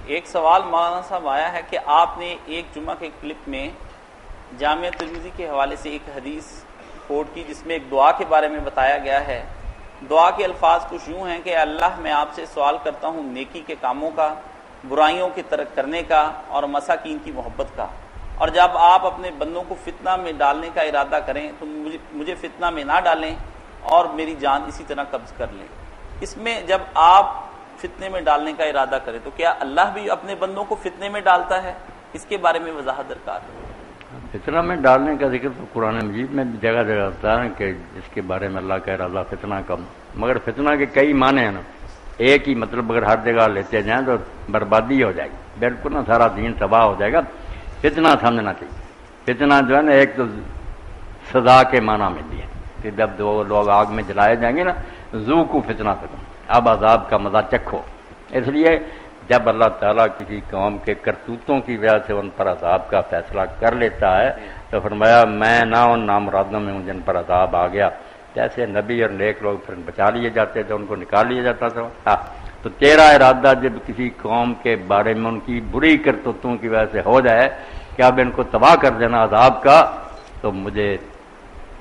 ایک سوال مولانا صاحب آیا ہے کہ آپ نے ایک جمعہ کے کلپ میں جامعہ ترمذی کے حوالے سے ایک حدیث کوٹ کی جس میں ایک دعا کے بارے میں بتایا گیا ہے. دعا کے الفاظ کچھ یوں ہیں کہ اللہ میں آپ سے سوال کرتا ہوں نیکی کے کاموں کا، برائیوں کے ترک کرنے کا اور مساکین کی محبت کا، اور جب آپ اپنے بندوں کو فتنہ میں ڈالنے کا ارادہ کریں تو مجھے فتنہ میں نہ ڈالیں اور میری جان اسی طرح قبض کر لیں. اس میں جب آپ فتنے میں ڈالنے کا ارادہ کریں تو کیا اللہ بھی اپنے بندوں کو فتنے میں ڈالتا ہے؟ اس کے بارے میں وضاحت درکار ہے. فتنہ میں ڈالنے کا ذکر تو قرآن مجید میں بھی جگہ جگہ ہوتا ہے کہ اس کے بارے میں اللہ کہہ رہا فتنہ کم، مگر فتنہ کے کئی معنی ہیں نا. ایک ہی مطلب اگر ہر جگہ لیتے جائیں تو بربادی ہو جائے گی، بالکل نا سارا دین تباہ ہو جائے گا. فتنہ سمجھنا چاہیے. فتنہ جو ہے نا ایک تو سزا کے معنی میں بھی ہے کہ جب دو لوگ آگ میں جلائے جائیں گے نا ذوقوا فتنہ تکم، اب عذاب کا مزہ چکھو. اس لیے جب اللہ تعالیٰ کسی قوم کے کرتوتوں کی وجہ سے ان پر عذاب کا فیصلہ کر لیتا ہے تو فرمایا میں نہ ان نامرادوں میں ہوں جن پر عذاب آ گیا. جیسے نبی اور نیک لوگ پھر بچا لیے جاتے تھے، ان کو نکال لیا جاتا تھا. تو تیرا ارادہ جب کسی قوم کے بارے میں ان کی بری کرتوتوں کی وجہ سے ہو جائے کہ اب ان کو تباہ کر دینا عذاب کا، تو مجھے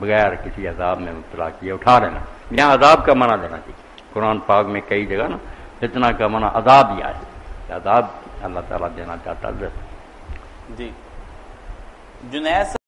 بغیر کسی عذاب میں مبتلا کیے اٹھا لینا. یہاں عذاب کا معنی دینا چاہیے. قرآن پاک میں کئی جگہ نا فتنہ کا معنی عذاب ہی آئے، عذاب اللہ تعالیٰ دینا چاہتا ہے. جی جنید